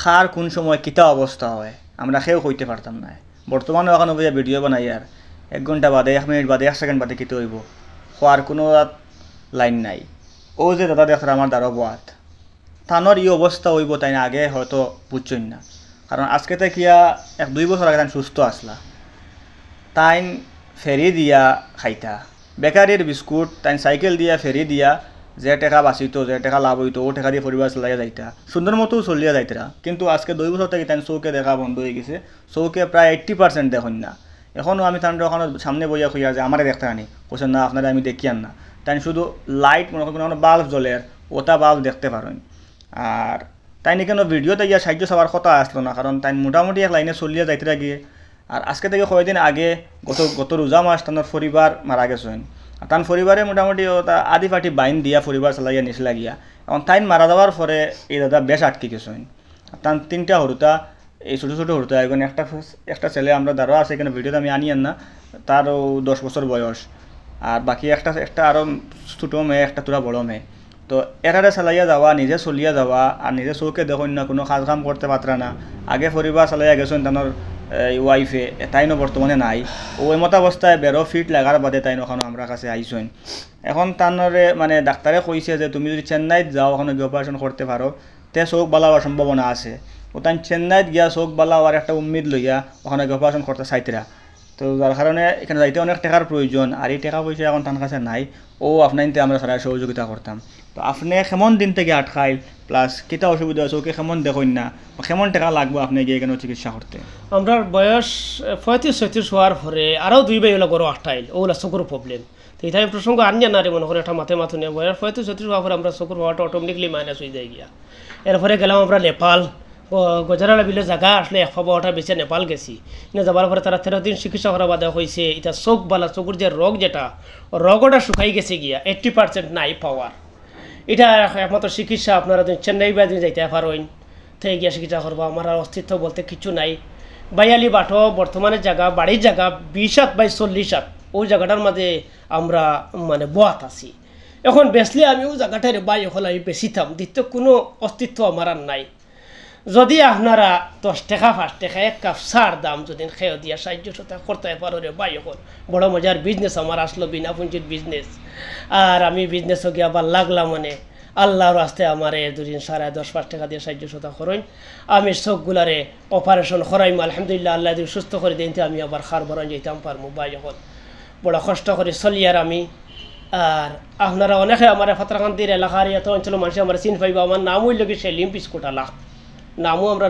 খার কোন সময় কিতা অবস্থা হয় আমরা কেউ কইতে পারতাম না। বর্তমানে ওখানে ভিডিও বানাই আর 1 ঘন্টা বাদে 1 মিনিট বাদে 1 সেকেন্ড বাদে কিতে হইব হওয়ার কোনো লাইন নাই। ও যে দাদা দেখ আমার দ্বারা বাত থানোর এই অবস্থা হইব তাই না আগে হয়তো বুঝছেন না, কারণ আজকে তো কিয়া 1-2 বছর আগে তাই সুস্থ আসলা, তাই ফেরি দিয়া খাইতা বেকারির বিস্কুট, তাই সাইকেল দিয়া ফেরি দিয়া যে টাকা বাঁচিত যে টাকা লাভ হইতো ও টাকা দিয়ে পরিবার চালাইয়া যাইতা, সুন্দর মতো চলিয়া যাইতরা। কিন্তু আজকে 2 বছর থেকে তাই চৌকে দেখা বন্ধ হয়ে গেছে, চৌকে প্রায় 80% দেখুন না। এখনও আমি তাদের ওখানে সামনে বইয়া খুঁজা যে আমারে দেখতে আনি বলছেন না আপনারা আমি দেখি আন না, তাই শুধু লাইট মনে করেন বাল্ব জ্বলে ওটা বাল্ব দেখতে পারেন। আর তাই কেন ভিডিওতে গিয়া সাহায্য সবার কথা আসলো না, কারণ তাই মোটামুটি এক লাইনে চলিয়া যাইতে গিয়ে। আর আজকে থেকে কয়েকদিন আগে গত রোজা মাস তার পরিবার মারা গেছেন, তার পরিবারে মোটামুটি ওটা আদি পাটি বাইন দিয়া পরিবার চালাইয়া নিচলা গিয়া। এখন তাইন মারা যাওয়ার পরে এই দাদা বেশ আটকে গেছেন। তার 3টা হরুতা এই ছোটো ছোটো হরুতা, এখন একটা ছেলে আমরা দ্বারা আছে এখানে ভিডিওতে আমি আনি না, তারও 10 বছর বয়স, আর বাকি একটা আরও ছোটো মেয়ে, একটা তোরা বড়ো মেয়ে। তো এরারে চালাইয়া যাওয়া, নিজে চলিয়া যাওয়া আর নিজে চৌকে দেখুন না কোনো কাজ কাম করতে পাত্রা না। আগে পরিবার চালাইয়া গেছেন তানোর ওয়াইফে, তাইনও বর্তমানে নাই। ওই মতো অবস্থায় 12 ফিট লাগার বাদে তাইন ওখানে আমরা কাছে আইসেন। এখন তানরে মানে ডাক্তারে কইছে যে তুমি যদি চেন্নাইত যাও ওখানে গিয়ে অপারেশন করতে পারো তে চোখ বালা হওয়ার সম্ভাবনা আছে। ও তাই চেন্নাইত গিয়া চোখ বালা হওয়ার একটা উম্মিদ লইয়া ওখানে গিয়ে অপারেশন করতে চাইতরা। তো যার কারণে এখানে যাইতে অনেক টাকার প্রয়োজন, আর এই টাকা পয়সা এখন তার কাছে নাই। ও আপনাইতে আমরা সারা সহযোগিতা করতাম। তো আপনি কেমন দিন থেকে আটকাইল প্লাস কিতা অসুবিধা আছে ওকে কেমন দেখুন না, কেমন টাকা লাগবে আপনি গিয়ে এখানে চিকিৎসা করতে? আমরা বয়স 35-36 হওয়ার পরে আরও 2 ভাই ওলা গরু আটটাইল, ওগুলা চকুর প্রবলেম। তো এই প্রসঙ্গ আনিয়া না রে মনে করে একটা মাথা নিয়ে বয়স 35-36 হওয়ার পরে আমরা চকুর হওয়াটা অটোমেটিকলি মাইনাস হয়ে যায় গিয়া। এরপরে গেলাম আমরা নেপাল, গজারালা বিলের জায়গা আসলে 100 বেছে নেপাল গেছি। এনে যাবার পরে তারা 13 দিন চিকিৎসা করা বাদে হয়েছে এটা চোখ বালা চকুর যে রোগ যেটা রোগটা শুকাই গেছে গিয়া 80% নাই পাওয়ার। এটা একমাত্র চিকিৎসা আপনারা চেন্নাই বা যাইতে পারেন, থেকে গিয়া চিকিৎসা করবো। আমার আর অস্তিত্ব বলতে কিছু নাই। বাইয়ালি বাটো বর্তমানে জায়গা বাড়ির জায়গা 20-40 ওই জায়গাটার মাঝে আমরা মানে বোয়াত আছি। এখন বেসলে আমি ওই জায়গাটার বাই হল আমি বেশিতাম, দ্বিতীয় কোনো অস্তিত্ব আমার আর নাই। যদি আপনারা 10 টাকা 5 টাকা 1 কাপ সার দাম যদি খেয়ে দিয়া সাহায্য করতে পারো রে বাই হল বড় মজার বিজনেস আমার আসলো, বিনা পুঁজির বিজনেস। আর আমি বিজনেসও গিয়ে আবার লাগলাম মানে আল্লাহর রাস্তায় আমার 2-10-5 টাকা দিয়ে সাহায্য করেন। আমি চোখগুলারে অপারেশন করাইম আলহামদুলিল্লাহ, আল্লাহ যদি সুস্থ করে দিন আমি আবার খার বরণ যেতাম পারবো বাই হল। বড় কষ্ট করে চলি আর আমি। আর আপনারা অনেকে আমার ফাতরাকান্দির এলাকার এত অঞ্চল মানুষ আমার চিন পাইব। আমার নাম হইল কি সেলিম বিস্কুট আলা, নামও আমরা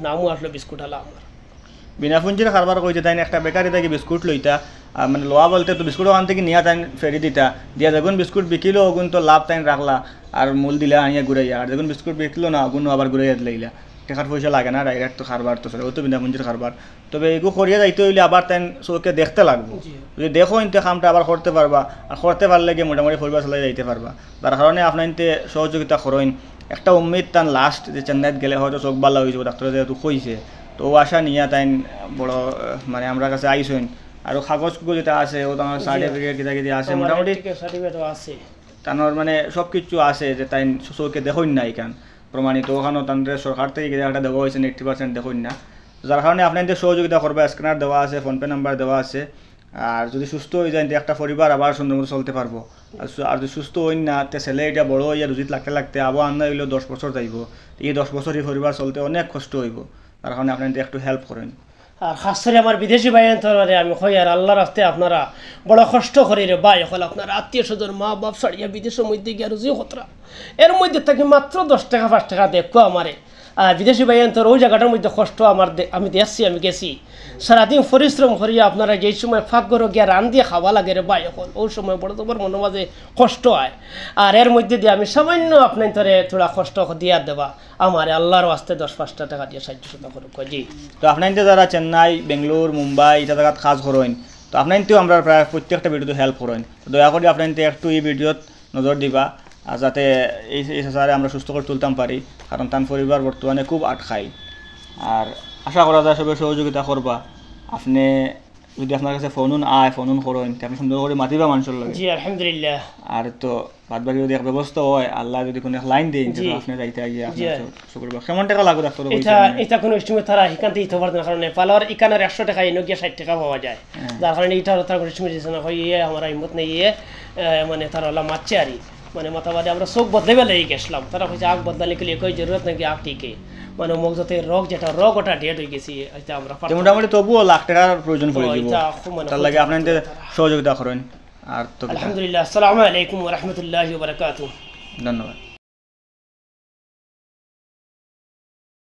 নামও আসলো বিস্কুট আলা। আমার বিনা পুঞ্জির কারবার কইতে তাই একটা বেকারি থেকে বিস্কুট লইতা, মানে লোয়া বলতে তো বিস্কুট ওখান থেকে নিয়ে তাই ফেরি দিতা দিয়া, যখন বিস্কুট বিকিলো ওগুন তো লাভ তাই রাখলা আর মূল দিলা আনিয়া ঘুরাইয়া, আর যখন বিস্কুট বিকলো না ওগুন আবার ঘুরাইয়া দিলাইলা। টাকার পয়সা লাগে না, ডাইরেক্ট তো কারবার তো ও তো বিনা পুঞ্জির কারবার। তবে এগুলো করিয়া যাইতে হইলে আবার তাই চোখে দেখতে লাগবো, যদি দেখো ইনতে কামটা আবার করতে পারবা, আর করতে পারলে গিয়ে মোটামুটি পরিবার চালাই যাইতে পারবা। তার কারণে আপনার ইনতে সহযোগিতা করেন। একটা উম্মিদ তান লাস্ট যে চেন্নাইত গেলে হয়তো চোখ বালা হয়ে যাবো, ডাক্তারে যেহেতু কইছে, তো আশা নিয়ে তাই বড় মানে আমরা কাছে আইসেন। আর কাগজগুলো যেটা আছে ও তোমার সার্টিফিকেট কিতা কিতা আছে মোটামুটি আছে, তানোর মানে সব কিছু আছে যে তাই চোখে দেখুন না এখান প্রমাণিত। ওখানেও তাদের সরকার থেকে একটা দেওয়া হয়েছে 80% দেখুন না। যার কারণে আপনাদের সহযোগিতা করবে, স্ক্যানার দেওয়া আছে, ফোনপে নাম্বার দেওয়া আছে। আর যদি সুস্থ হয়ে যায় একটা পরিবার আবার সুন্দর মতো চলতে পারবো। আর যদি সুস্থ হইন না তে ছেলে এটা বড় হইয়া রুজিত লাগতে আবার আন্না হইলেও 10 বছর যাইব, এই 10 বছরই পরিবার চলতে অনেক কষ্ট হইব। তার কারণে আপনাদের একটু হেল্প করেন। আর খাস করে আমার বিদেশি ভাই আমি কই আর আল্লাহর রাস্তায় আপনারা বড় কষ্ট করে রে ভাই হল আপনার আত্মীয় স্বজন মা বাপ ছাড়িয়া বিদেশের মধ্যে গিয়ে রুজি হতরা এর মধ্যে থাকি মাত্র 10 টাকা 5 টাকা দেখো আমারে। আর বিদেশি ভাই ওই জায়গাটার মধ্যে কষ্ট আমার আমি দেখছি, আমি গেছি সারাদিন পরিশ্রম করিয়া আপনারা যেই সময় ফাঁক ঘর গিয়া রান দিয়ে খাওয়া লাগে রে ভাই এখন ওই সময় বড় তোমার মনে মাঝে কষ্ট হয়। আর এর মধ্যে দিয়ে আমি সামান্য আপনার ধরে থোড়া কষ্ট দিয়া দেবা আমার আল্লাহর ওয়াস্তে 10-5 টাকা দিয়ে সাহায্য করুক। জি, তো আপনার যারা চেন্নাই বেঙ্গলোর মুম্বাই এটা জায়গাত কাজ করেন, তো আপনার আমরা প্রায় প্রত্যেকটা ভিডিওতে হেল্প করেন। তো দয়া করে আপনার একটু এই ভিডিওত নজর দিবা যাতে এই সারে আমরা সুস্থ করে তুলতাম পারি, কারণ তার পরিবার বর্তমানে খুব আটকাই। আর আশা করা যায় সবাই সহযোগিতা করবা। আপনি যদি আপনার কাছে ফোন আয় ফোন করেন আপনি সুন্দর করে মাতিবা মানুষের লাগে জি আলহামদুলিল্লাহ আর তো বাদ বাকি যদি এক ব্যবস্থা হয় আল্লাহ যদি কোনো লাইন দেন তো আপনি যাইতে গিয়ে আপনি শুক্রবার কেমন টাকা লাগবে ডাক্তার এটা কোনো স্টিমে তারা এখান থেকে দিতে পারতেন কারণ নেপালের এখানের 100 টাকা এনে গিয়ে 60 টাকা পাওয়া যায় যার কারণে এটা তার কোনো স্টিমে দিচ্ছে না হয় আমার হিম্মত নেই মানে তারা আল্লাহ মারছে আরই মানে মাথাবাদে আমরা চোখ বদলে বেলাই গেছিলাম তারা কইছে আগ বদলালে কি কোই জরুরত নাকি আগ ঠিকই মানে মগজতে রোগ যেটা রোগ ওটা ডেট হয়ে গেছি এটা আমরা মোটামুটি তবুও লাখ টাকার প্রয়োজন পড়ে যাব তার লাগে আপনাদের সহযোগিতা করেন আর তো আলহামদুলিল্লাহ আসসালামু আলাইকুম ওয়া রাহমাতুল্লাহি ওয়া বারাকাতুহু ধন্যবাদ